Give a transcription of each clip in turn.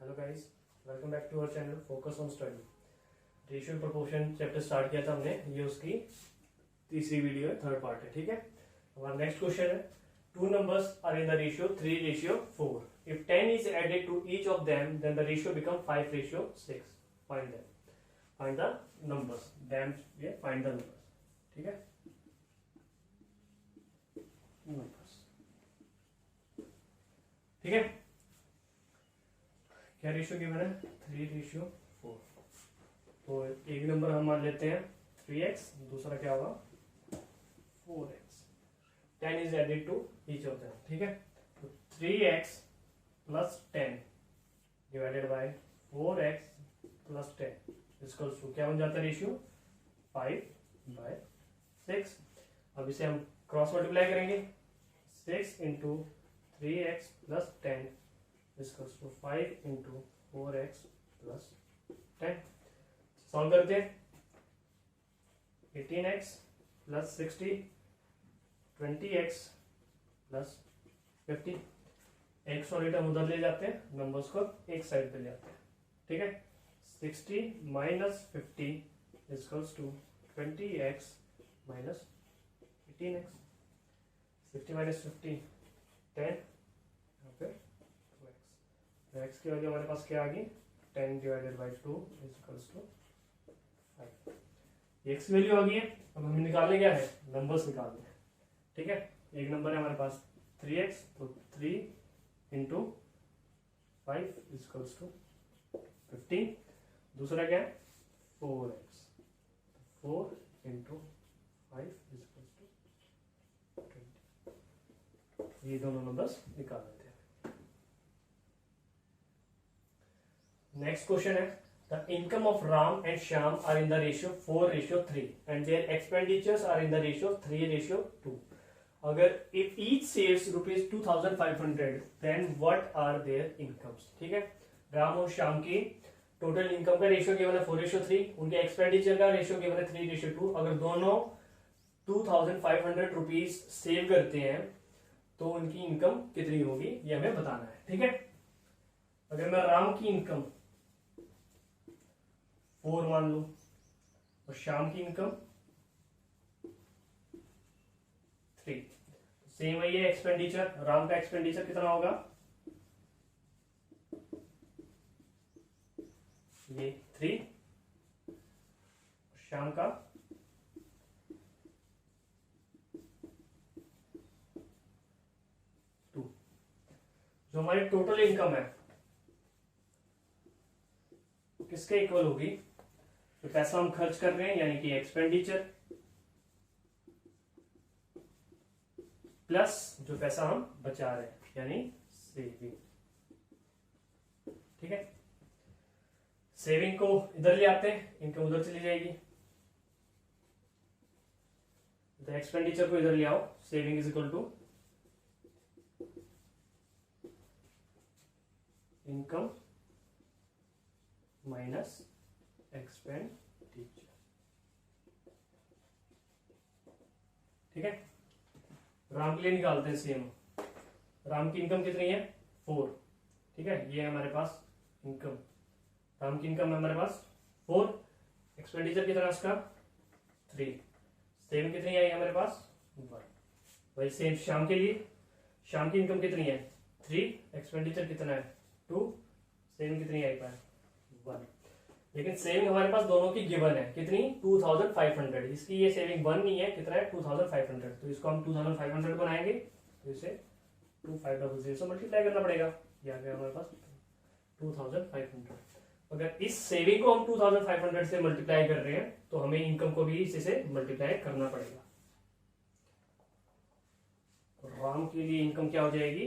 Hello guys, welcome back to our channel focus on study. Ratio proportion chapter start किया था हमने, ये उसकी तीसरी वीडियो है, थर्ड पार्ट है। ठीक है, हमारा नेक्स्ट क्वेश्चन है, two numbers are in the ratio 3:4। If 10 is added to each of them then the ratio become 5:6। Find the numbers, them ये फाइंड द नंबर्स। ठीक है, नंबर्स। ठीक है, क्या रेशियो गिवन है? 3:4। तो एक नंबर हम मान लेते हैं 3x, दूसरा क्या होगा 4x। 10 is added to each of them. ठीक है, तो 3x plus 10 divided by 4x plus 10 equals to क्या बन जाता है रेशियो? 5/6। अब इसे हम क्रॉस मल्टीप्लाई करेंगे, 6 into 3x plus 10 equals to 5 into 4x plus 10। Solve करते हैं, 18x plus 60, 20x plus 50। x और 8 हम उधर ले जाते हैं, नंबर्स को एक साइड पे ले आते हैं। ठीक है, 60 minus 50 equals to 20x minus 18x। 60 minus 50 10, यहाँ पे 2x। x की वैल्यू हमारे पास क्या आ गई? 10 divided by 2 equals to 5। x value आ गई है। अब हमें निकालने क्या है? नंबर्स निकालने हैं। ठीक है, एक नंबर है हमारे पास 3x, तो 3 इंटू 5 इक्वल्स टू 15। दूसरा क्या है? 4x, 4 into 5 equals to 20। ये दोनों नंबर्स निकाल लेते हैं। नेक्स्ट क्वेश्चन है, the income of Ram and Shyam are in the ratio 4:3 and their expenditures are in the ratio 3:2। अगर if each saves rupees 2500 then what are their incomes. ठीक है, राम और श्याम की टोटल इनकम का रेशियो गिवन है 4:3, उनके एक्सपेंडिचर का रेशियो गिवन है 3:2। अगर दोनों 2500 रुपीज सेव करते हैं तो उनकी इनकम कितनी होगी, ये हमें बताना है। ठीक है, अगर मैं राम की इनकम 4 मान लू और श्याम की इनकम 3, सेम है ये एक्सपेंडिचर। राम का एक्सपेंडिचर कितना होगा? ये 3, श्याम का 2। जो हमारी टोटल इनकम है किसके इक्वल होगी? जो पैसा हम खर्च कर रहे हैं यानी कि एक्सपेंडिचर प्लस जो पैसा हम बचा रहे हैं यानी सेविंग। ठीक है, सेविंग को इधर ले आते हैं, इनकम उधर चली जाएगी, तो एक्सपेंडिचर को इधर ले आओ। Saving is equal to income minus expenditure. ठीक है, राम के लिए निकालते हैं सेम। राम की इनकम कितनी है? 4। ठीक है, ये है हमारे पास इनकम। राम की इनकम है हमारे पास 4, एक्सपेंडिचर कितना है उसका 3, सेविंग कितनी आई हमारे पास 1। वही सेम श्याम के लिए, श्याम की इनकम कितनी है 3, एक्सपेंडिचर कितना है 2, सेविंग कितनी आई पाए 1। लेकिन सेविंग हमारे पास दोनों की गिवन है, कितनी 2500। इसकी ये सेविंग 1 नहीं है, कितना है 2500। तो इसको हम 2500 बनाएंगे, तो इसे 2500 से मल्टीप्लाई करना पड़ेगा। ये आ गया हमारे पास 2500। अगर इस सेविंग को हम 2500 से मल्टीप्लाई कर रहे हैं तो हमें इनकम को भी इसी से मल्टीप्लाई करना पड़ेगा। तो राम के लिए इनकम क्या हो जाएगी?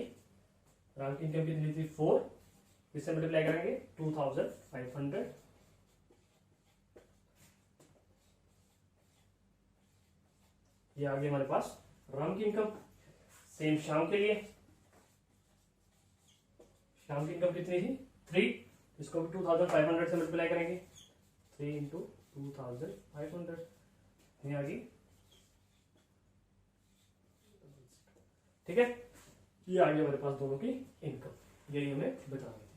राम की इनकम कितनी थी 4, इससे मल्टीप्लाई करेंगे 2500। ये आ गया हमारे पास राम की इनकम। सेम श्याम के लिए, श्याम की इनकम कितनी थी 3, इसको भी 2500 से मल्टीप्लाई करेंगे, 3 इंटू 2500 ये आ गई। ठीक है, ये आ गया हमारे पास दोनों की इनकम, यही हमें बतानी थी।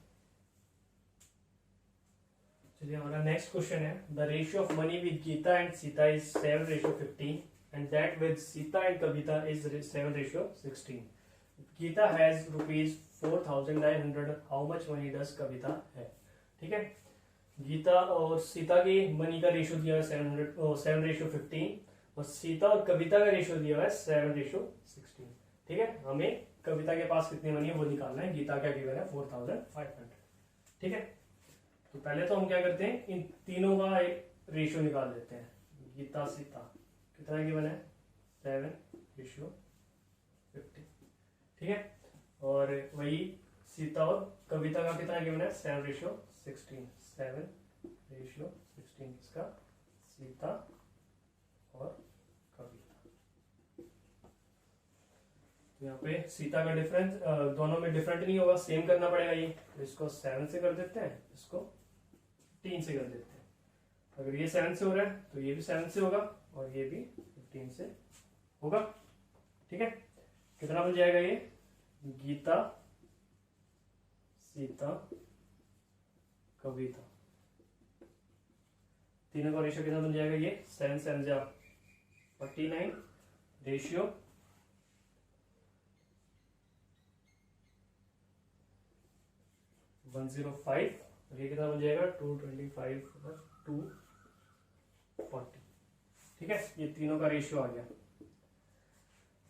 चलिए हमारा नेक्स्ट क्वेश्चन है, the ratio of money with Geeta and Sita is 7:15 and that with Sita and Kavita is 7:16. Geeta has ₹4,900. How much money does Kavita है. ठीक है, गीता और सीता की मनी का रेशियो दिया है 7:15 और सीता और कविता का रेशियो दिया है 7:16. ठीक है, हमें कविता के पास कितनी मनी है वो निकालना है. गीता क्या गिवन है 4,500. ठीक है, तो पहले तो हम क्या करते हैं, इन तीनों का एक रेशियो निकाल लेते हैं. गीता सीता कितना गिवन है 7:15. ठीक है, और वही सीता और कविता का कितना गिवन है 7:16. 7:16 इसका सीता और कविता. तो यहाँ पे सीता का डिफरेंस दोनों में डिफरेंट नहीं होगा, सेम करना पड़ेगा. ये तो इसको 7 से कर देते हैं, इसको 3 से कर देते हैं. अगर ये 7 से हो रहा है तो ये भी 7 से होगा और ये भी 15 से होगा. ठीक है, कितना बन जाएगा ये, गीता सीता कविता, तीनों का रेशियो कितना बन जाएगा, ये 7 7 जा 49 रेशियो 105 और ये कितना बन जाएगा 225 240. ठीक है, ये तीनों का रेशियो आ गया.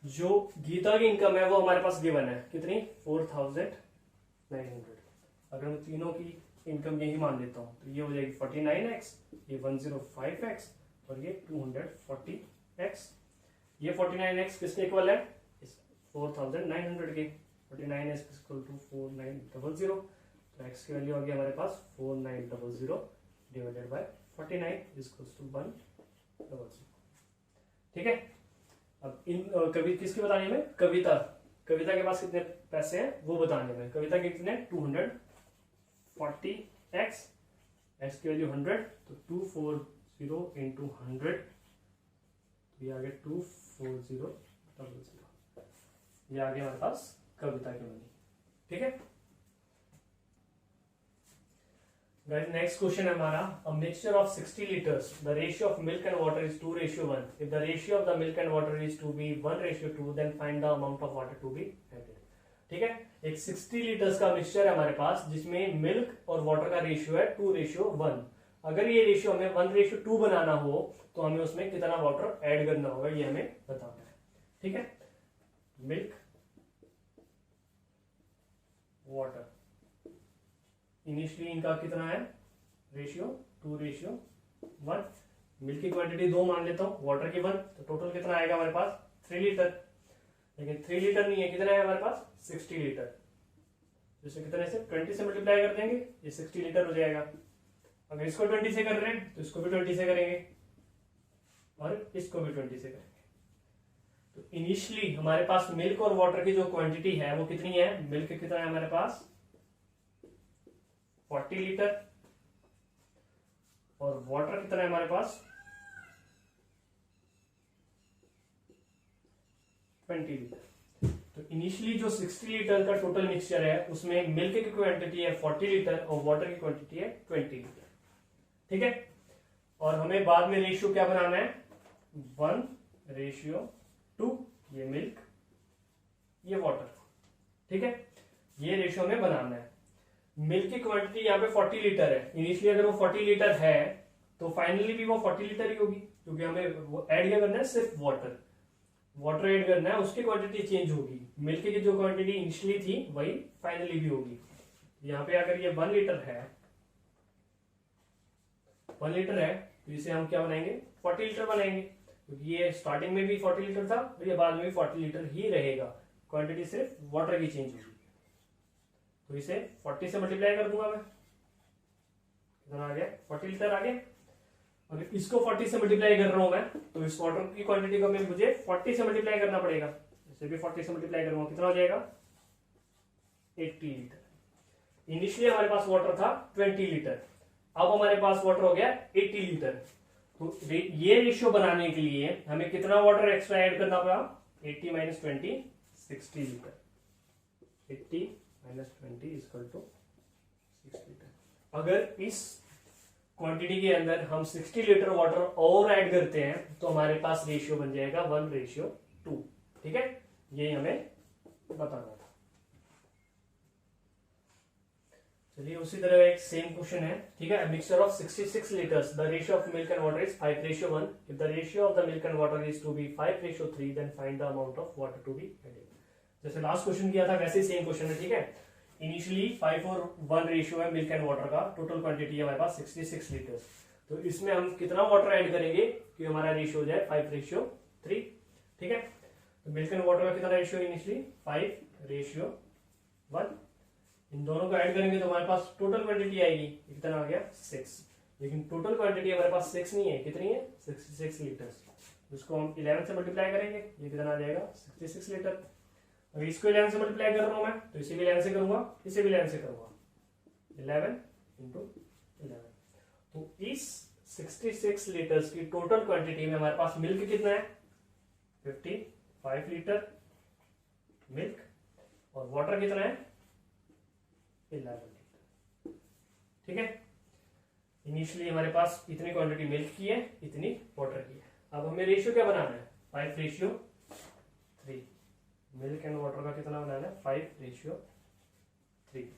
जो गीता की इनकम है वो हमारे पास गिवन है कितनी 4,900. अगर मैं तीनों की इनकम यही मान लेता हूं तो ये हो जाएगी 49x, ये 105x और ये 240x. ये 49x किसके इक्वल है 4,900 के. 49x equal to 4900. तो x की वैल्यू आ गई हमारे पास 4900 डिवाइडेड बाय 49 इक्वल्स टू 100. ठीक है, अब इन किसकी बतानी है, कविता के पास कितने पैसे हैं वो बताने में. कविता के कितने 240x, x की वैल्यू 100 तो 240 इंटू 100 ये आ गया 24000. ये आ गया हमारे पास कविता की मनी. ठीक है गाइस, नेक्स्ट क्वेश्चन है हमारा, a mixture of 60 liters, the ratio of milk and water is 2:1. If the ratio of the milk and water is to be 1:2 then find the amount of water to be added. ठीक है, एक 60 litres का mixture है हमारे पास जिसमें milk और water का ratio है 2:1. अगर ये रेशियो हमें 1:2 बनाना हो तो हमें उसमें कितना वाटर ऐड करना होगा ये हमें बताना है. ठीक है, मिल्क वाटर इनिशियली इनका कितना है रेशियो 2:1. मिल्क की क्वांटिटी 2 मान लेता हूं, वाटर की 1, तो टोटल कितना आएगा हमारे पास 3 लीटर. लेकिन 3 लीटर नहीं है, कितना है हमारे पास 60 लीटर. जैसे कितने से 20 से मल्टीप्लाई कर देंगे ये 60 लीटर हो जाएगा. अगर इसको 20 से कर रहे हैं तो इसको भी 20 से करेंगे और इसको भी 20 से करेंगे. तो इनिशियली हमारे पास मिल्क और वाटर की जो क्वांटिटी है वो कितनी है, मिल्क कितना है हमारे पास 40 लीटर और वाटर कितना है हमारे पास 20 लीटर. तो इनिशियली जो 60 लीटर का टोटल मिक्सचर है उसमें मिल्क की क्वांटिटी है 40 लीटर और वाटर की क्वांटिटी है 20 लीटर. ठीक है, और हमें बाद में रेशियो क्या बनाना है 1:2, ये मिल्क ये वाटर. ठीक है, ये रेशियो हमें बनाना है. मिल्क की क्वांटिटी यहाँ पे 40 लीटर है. इनिशियली अगर वो 40 लीटर है तो फाइनली भी वो 40 लीटर ही होगी क्योंकि हमें वो ऐड क्या करना है सिर्फ वाटर ऐड करना है, उसकी क्वांटिटी चेंज होगी. मिल्क की जो क्वांटिटी इनिशियली थी वही फाइनली भी होगी. यहाँ पे अगर ये 1 लीटर है 1 लीटर है तो इसे हम क्या बनाएंगे 40 लीटर बनाएंगे क्योंकि ये स्टार्टिंग में भी 40 लीटर था और ये बाद में भी 40 लीटर ही रहेगा. क्वांटिटी सिर्फ वाटर की चेंज होगी. तो इसे 40 से मल्टीप्लाई कर दूंगा मैं, कितना आ गया 40 लीटर आ गया. अगर इसको 40 से मल्टीप्लाई कर रहा हूं मैं तो इस वाटर की क्वांटिटी को मुझे 40 से मल्टीप्लाई करना पड़ेगा. इसे भी 40 से मल्टीप्लाई करूंगा, कितना हो जाएगा 80 लीटर. इनिशियली हमारे पास वाटर था 20 लीटर, अब हमारे पास वाटर हो गया 80 लीटर. तो ये रेशियो बनाने के लिए हमें कितना वाटर एक्स्ट्रा ऐड करना पड़ा 80 - 20 60 लीटर. 80 - 20 equal to 6 litre. अगर इस क्वांटिटी के अंदर हम 60 लीटर वाटर और ऐड करते हैं तो हमारे पास रेशियो बन जाएगा 1:2। ठीक है, ये हमें बताना था। चलिए उसी तरह एक सेम क्वेश्चन है। ठीक है, mixture of 66 litres, the ratio of milk and water is 5:1। If the ratio of the milk and water is to be 5:3, then find the amount of water to be added. जैसे last question किया था वैसे ही same question है। ठीक है, initially 5:1 ratio है milk and water का, टोटल क्वांटिटी है हमारे पास 66 लीटर्स। तो इसमें हम कितना वाटर ऐड करेंगे कि हमारा रेशियो हो जाए 5:3। ठीक है, तो मिल्क एंड वाटर का कितना रेशियो इनिशियली 5:1। इन दोनों को ऐड करेंगे तो हमारे पास टोटल क्वांटिटी आएगी, कितना आ गया 6। लेकिन टोटल क्वांटिटी हमारे पास 6 नहीं है, कितनी है 66 लीटर्स। जिसको हम 11 से मल्टीप्लाई करेंगे, ये कितना आ जाएगा 66 लीटर। अगर इसको 11 से मल्टीप्लाई कर रहा हूं मैं तो इसे भी 11 से करूंगा, इसे भी 11 से करूंगा, 11 × 11। तो इस 66 लीटर्स की टोटल क्वांटिटी में हमारे पास मिल्क कितना है 55 लीटर मिल्क, और वाटर कितना है 11 लीटर। ठीक है, इनिशियली हमारे पास इतनी क्वांटिटी मिल्क की है, इतनी वाटर की है। अब हमें रेशियो क्या बनाना है 5:3। मिल्क एंड वाटर का कितना बनाना है 5:3।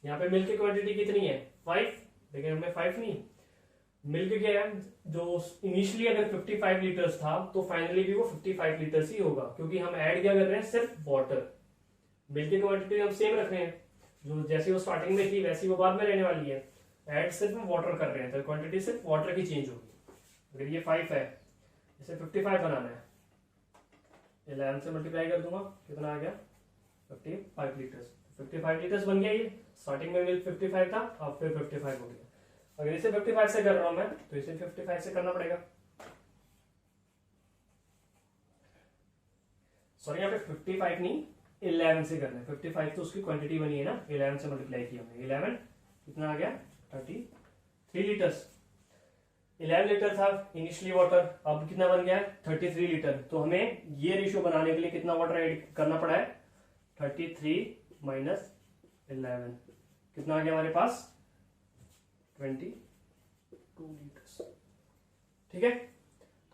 यहाँ पे मिल्क की क्वांटिटी कितनी है 5, लेकिन हमें 5 नहीं, मिल्क क्या है जो इनिशियली अगर 55 लीटर्स था तो फाइनली भी वो 55 लीटर्स ही होगा, क्योंकि हम ऐड क्या कर रहे हैं सिर्फ वाटर। मिल्क की क्वांटिटी हम सेम रख रहे हैं, जो जैसे वो स्टार्टिंग में थी वैसी वो बाद में रहने वाली है। ऐड सिर्फ हम वाटर कर रहे हैं तो क्वांटिटी सिर्फ वाटर की चेंज होगी। अगर ये 5 है, इसे 55 बनाना है, 11 से मल्टीप्लाई कर दूंगा, कितना आ गया 55 लीटर्स। 55 लीटर्स बन गया। ये स्टार्टिंग में मिल्क 55 था, अब फिर 55 हो गया। अगर इसे 55 से कर रहा हूं मैं तो इसे 55 से करना पड़ेगा। सॉरी, यहाँ पे 55 नहीं 11 से करना है। 55 तो उसकी क्वांटिटी बनी है ना, 11 से मल्टीप्लाई किया हमने। 11 कितना आ गया 33 लीटर्स। 11 लीटर था इनिशियली वाटर, अब कितना बन गया 33 लीटर। तो हमें ये रेशियो बनाने के लिए कितना वाटर ऐड करना पड़ा है 33 - 11, कितना आ गया हमारे पास 22 लीटर्स। ठीक है,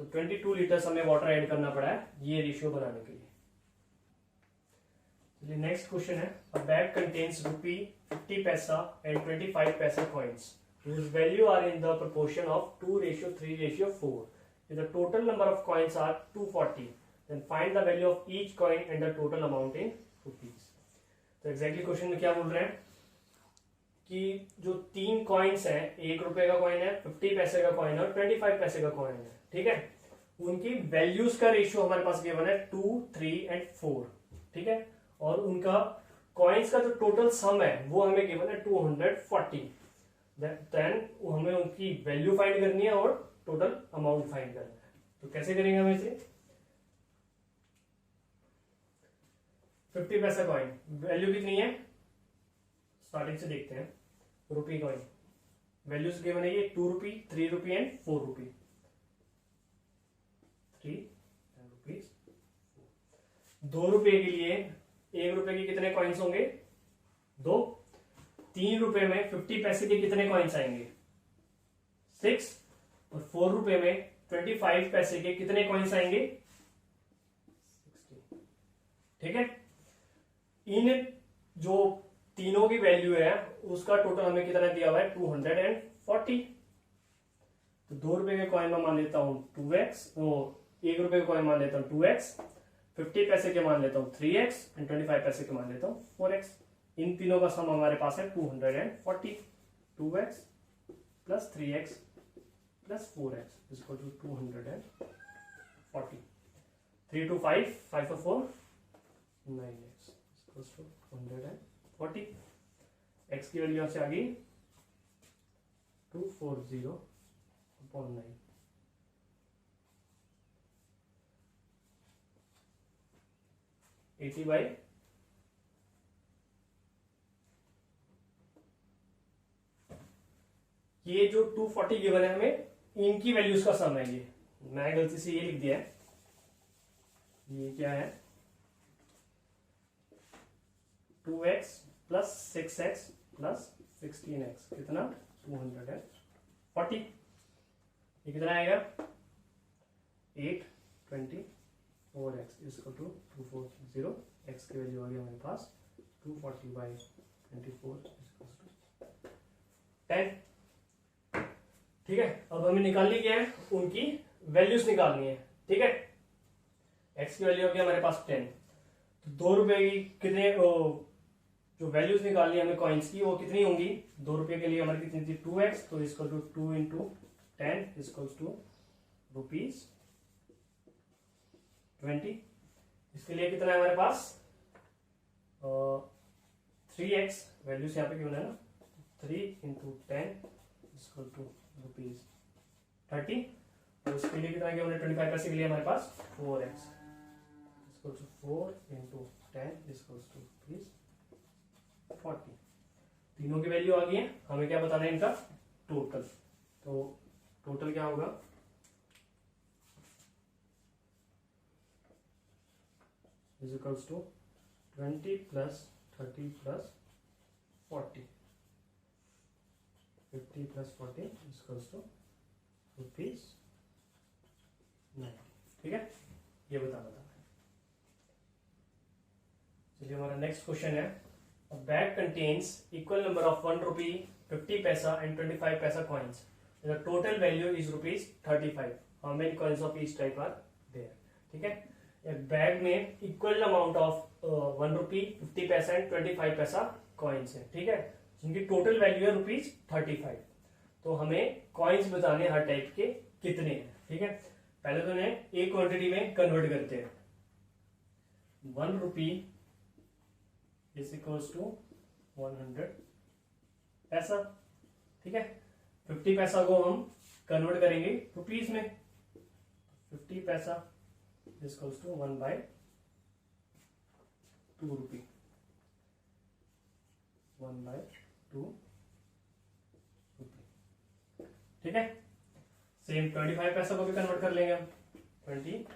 तो 22 लीटर्स हमें वाटर ऐड करना पड़ा है ये रेशियो बनाने के लिए। नेक्स्ट क्वेश्चन है, अ बैग कंटेन्स ₹50 and 25 पैसा coins whose value are in the proportion of 2:3:4. If the total number of coins are 240, then find the value of each coin and the total amount in rupees. तो exactly question में क्या बोल रहे हैं कि जो 3 coins हैं, ₹1 का कॉइन है, 50 पैसे का कॉइन है और 25 पैसे का कॉइन है। ठीक है, उनकी वैल्यूज का रेशियो हमारे पास गिवन है 2, 3 और 4। ठीक है, और उनका कॉइन्स का जो टोटल सम है वो हमें गिवन है 240। देन हमें उनकी वैल्यू फाइंड करनी है और टोटल अमाउंट फाइंड करना है। तो कैसे करेंगे हम इसे 50 पैसा कॉइन वैल्यू कितनी है स्टार्टिंग से देखते हैं। रुपी कॉइन वैल्यूज गिवन है ये 2 रुपी, 3 रुपी एंड 4 रुपी। 3 रुपीज। 2 रुपए के लिए 1 रुपए के कितने कॉइन्स होंगे 2। 3 रुपए में 50 पैसे के कितने कॉइन्स आएंगे 6। और 4 रुपए में 25 पैसे के कितने कॉइन्स आएंगे 60। ठीक है, इन जो तीनों की वैल्यू है उसका टोटल हमें कितना दिया हुआ है 240। तो 2 रुपए के कॉइन में मान लेता हूं 2x, 1 रुपए के कॉइन मान लेता हूं 2x, 50 पैसे के मान लेता हूं 3x एंड 25 पैसे के मान लेता हूं 4x। इन तीनों का सम हमारे पास है 240। 2x plus 3x plus 4x इसको 240। 3 to 5, 5 to 4, 9x equals to 140। x की वैल्यू से आ गई 240/9। ये जो 240 गिवन है हमें इनकी वैल्यूज का सम है। ये मैं गलती से ये लिख दिया है, ये क्या है 2x plus 6x plus 16x कितना 240। 40, ये कितना आएगा 824x इक्वल टू 240, x की वैल्यू आ गई हमारे पास 240/24 10। ठीक है, अब हमें निकालनी क्या है, उनकी वैल्यूज निकालनी है। ठीक है, x की वैल्यू होगी हमारे पास 10, तो 2 रुपए की कितने जो वैल्यूज निकालनी है हमें कॉइन्स की, वो कितनी होंगी, 2 रुपए के लिए हमारी कितनी थी 2x, तो equal to 2 into 10 equals to rupees 20। इसके लिए कितना है हमारे पास 3x, वैल्यूज यहाँ पे क्यों है ना, 3 इंटू 10 इक्वल टू रुपीज 30। और इसके लिए कितना हमने 25 पैसे के लिए हमारे पास 4x equal to 4 into 10 equal to rupees 40। तीनों की वैल्यू आ गई है, हमें क्या बताना है इनका टोटल। तो टोटल क्या होगा, is equals to 20 plus 30 plus 40, 50 plus 40 equals to rupees 90। ठीक है, ये बताना था। चलिए हमारा नेक्स्ट क्वेश्चन है, a bag contains equal number of 1 rupee, 50 paisa and 25 paisa coins. The total value is rupees 35. How many coins of each type are there? ठीक है, एक बैग में इक्वल अमाउंट ऑफ 1 रुपी, 50 पैसा एंड 25 पैसा coins है। ठीक है, जिनकी टोटल वैल्यू है रुपीज 35। तो हमें कॉइन्स बताने हर टाइप के कितने हैं। ठीक है, पहले तो उन्हें एक क्वांटिटी में कन्वर्ट करते हैं। 1 रुपी इज इक्वल्स टू 100 पैसा। ठीक है, 50 पैसा को हम कन्वर्ट करेंगे रुपीज में, 50 पैसा इज इक्वल्स टू 1/2 रुपी, 1/2 रुपी। ठीक है, सेम 25 पैसा को भी कन्वर्ट कर लेंगे हम, 25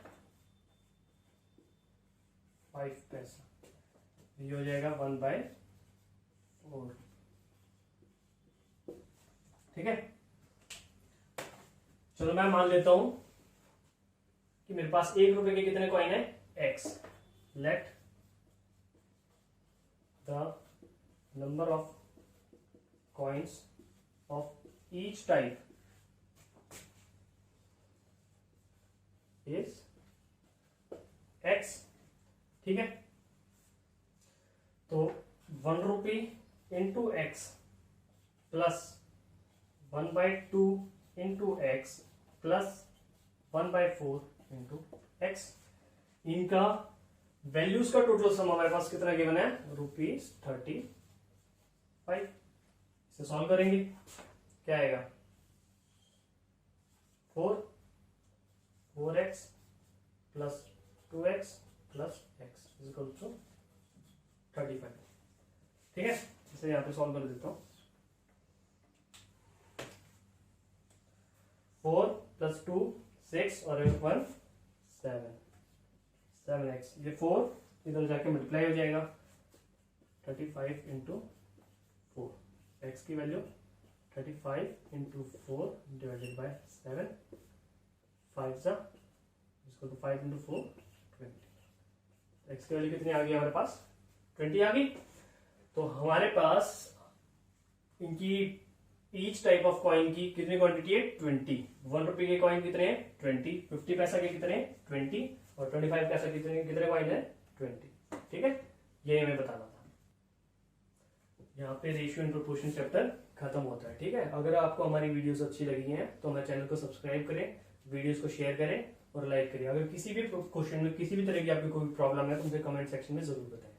पैसा, ये हो जाएगा 1/4। ठीक है, चलो मैं मान लेता हूं कि मेरे पास 1 रुपए के कितने कॉइन है, x। Let the number of coins of each type is x। ठीक है, तो 1 rupee into x plus 1/2 into x plus 1/4 into x, इनका वैल्यूज का टोटल सम हमारे पास कितना गिवन है, रुपीज 35। इसे सॉल्व करेंगे, क्या आएगा 4x plus 2x plus x is equal to 35। ठीक है, इसे यहां पे सॉल्व कर देता हूं। 4 प्लस 2 6 और 1 7, 7x, ये 4 इधर जाके मल्टीप्लाई हो जाएगा, 35 इंटू 4, x की वैल्यू 35 इंटू 4 डिवाइडेड बाय 7, 5 सा इसको तो 5 इंटू 4 20। x की वैल्यू कितनी आ गई हमारे पास, 20 आ गई। तो हमारे पास इनकी ईच टाइप ऑफ कॉइन की कितनी क्वांटिटी है, 20। 1 रुपए के कॉइन कितने हैं, 20। 50 पैसा के कितने हैं, 20। और 25 पैसा के कितने कॉइन है, 20। ठीक है, ये हमें बताना था। यहाँ पे रेशियो एंड प्रोपोर्शन चैप्टर खत्म होता है। ठीक है, अगर आपको हमारी वीडियोस अच्छी लगी हैं तो हमारे चैनल को सब्सक्राइब करें, वीडियोस को शेयर करें और लाइक करिए। अगर किसी भी क्वेश्चन में किसी भी तरह की आपकी कोई प्रॉब्लम है तो मुझे कमेंट सेक्शन में जरूर बताएं।